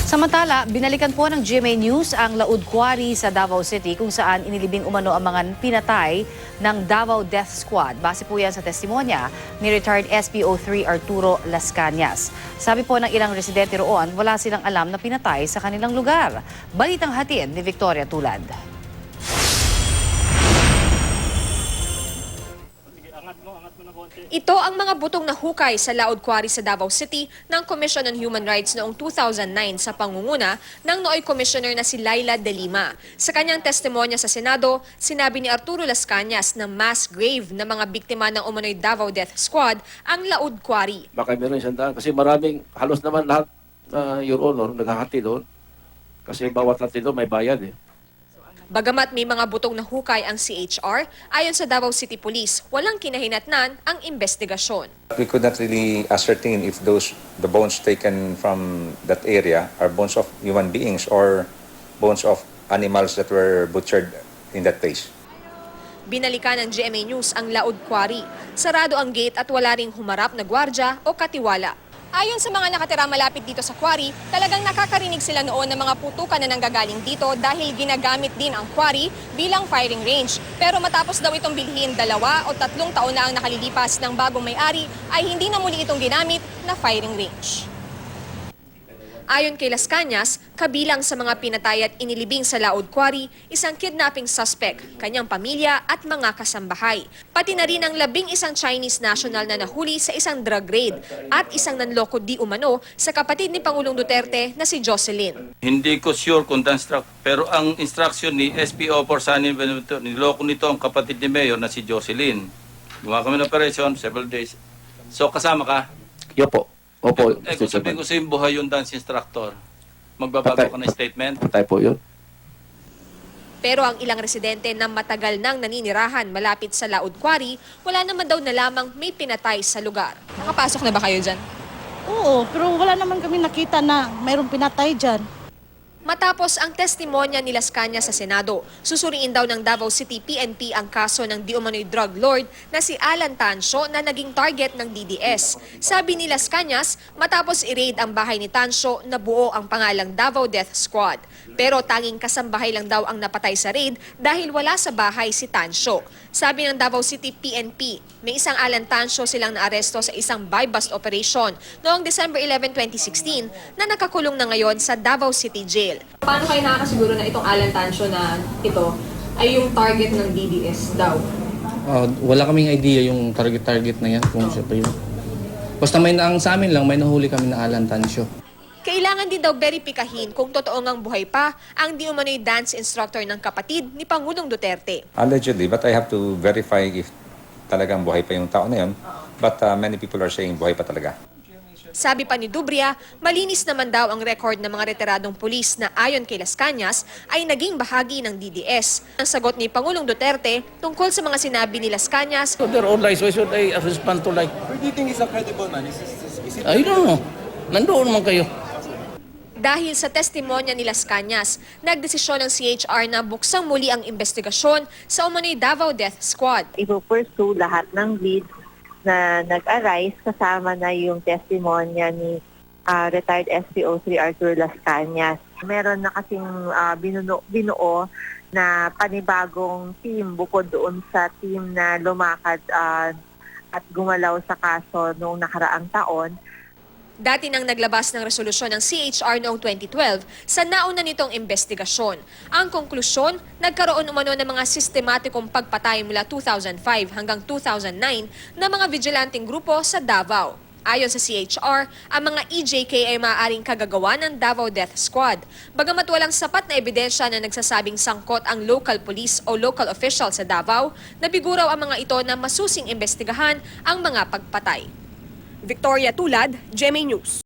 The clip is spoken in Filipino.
Samantala, binalikan po ng GMA News ang Laud Quarry sa Davao City kung saan inilibing umano ang mga pinatay ng Davao Death Squad. Base po yan sa testimonya ni retired SPO3 Arturo Las Cañas. Sabi po ng ilang residente roon, wala silang alam na pinatay sa kanilang lugar. Balitang hatid ni Victoria Tulad. Ito ang mga butong na hukay sa Laud Quarry sa Davao City ng Commission on Human Rights noong 2009 sa pangunguna ng nooy Commissioner na si Laila De Lima. Sa kanyang testimonya sa Senado, sinabi ni Arturo Las Cañas na mass grave na mga biktima ng umano'y Davao Death Squad ang Laud Quarry. Baka meron isang daan kasi maraming, halos naman lahat, Your Honor, naghahati doon. Kasi bawat hati doon may bayad eh. Bagamat may mga butong na hukay ang CHR, ayon sa Davao City Police, walang kinahinatnan ang investigasyon. We could not really ascertain if the bones taken from that area are bones of human beings or bones of animals that were butchered in that place. Binalikan ng GMA News ang Laud Quarry. Sarado ang gate at wala ring humarap na gwardya o katiwala. Ayon sa mga nakatira malapit dito sa quarry, talagang nakakarinig sila noon ng mga putukan na nanggagaling dito dahil ginagamit din ang quarry bilang firing range. Pero matapos daw itong bilhin 2 o 3 taon na ang nakalilipas ng bagong may-ari, ay hindi na muli itong ginamit na firing range. Ayon kay Las Cañas, kabilang sa mga pinatay at inilibing sa Laud Quarry, isang kidnapping suspect, kanyang pamilya at mga kasambahay. Pati na rin ang 11 Chinese national na nahuli sa isang drug raid at isang nanloko di umano sa kapatid ni Pangulong Duterte na si Jocelyn. Hindi ko sure kung pero ang instruction ni SPO for Sanin Benvenuto, niloko nito ang kapatid ni Mayor na si Jocelyn. Gumawa kami ng operation, several days. So kasama ka? Yo po. Opo. Kung sabihin ko sa yung buhay yung dance instructor, magbabago ka ng statement? Patay po yun. Pero ang ilang residente na matagal nang naninirahan malapit sa Laud Quarry, wala naman daw na lamang may pinatay sa lugar. Nakapasok na ba kayo dyan? Oo, pero wala naman kami nakita na mayroong pinatay dyan. Matapos ang testimonya ni Las Cañas sa Senado, susuriin daw ng Davao City PNP ang kaso ng di umano'y drug lord na si Alan Tancio na naging target ng DDS. Sabi ni Las Cañas, matapos i-raid ang bahay ni Tancio, nabuo ang pangalang Davao Death Squad. Pero tanging kasambahay lang daw ang napatay sa raid dahil wala sa bahay si Tancio. Sabi ng Davao City PNP, may isang Alan Tancio silang naaresto sa isang buy-bust operation noong December 11, 2016 na nakakulong na ngayon sa Davao City Jail. Paano kayo nakakasiguro na itong Alan Tancio na ito ay yung target ng DDS daw? Wala kaming idea yung target na yan kung siya pa yun. Basta ang sa amin lang, may nahuli kami na Alan Tancio. Kailangan din daw veripikahin kung totoo ngang buhay pa ang di umano'y dance instructor ng kapatid ni Pangulong Duterte. Allegedly, but I have to verify if talagang buhay pa yung tao na yun. But many people are saying buhay pa talaga. Sabi pa ni Dubria, malinis naman daw ang record ng mga retiradong pulis na ayon kay Las Cañas ay naging bahagi ng DDS. Ang sagot ni Pangulong Duterte tungkol sa mga sinabi ni Las Cañas, So they're all lies. Why should I respond to lie? Where do you think is a credible man? Is it I don't know. Nandoon man kayo. dahil sa testimonya ni Las Cañas, nagdesisyon ng CHR na buksang muli ang investigasyon sa umano'y Davao Death Squad. I-pursue lahat ng leads na nag-arise kasama na yung testimonya ni retired SPO3 Arturo Las Cañas. Meron na kasing binuo na panibagong team bukod doon sa team na lumakad at gumalaw sa kaso noong nakaraang taon. Dati nang naglabas ng resolusyon ng CHR noong 2012 sa nauna nitong investigasyon. Ang konklusyon, nagkaroon umano ng mga sistematikong pagpatay mula 2005 hanggang 2009 ng mga vigilanteng grupo sa Davao. Ayon sa CHR, ang mga EJK ay maaaring kagagawa ng Davao Death Squad. Bagamat walang sapat na ebidensya na nagsasabing sangkot ang local police o local official sa Davao, nabiguraw ang mga ito na masusing imbestigahan ang mga pagpatay. Victoria Tulad, GMA News.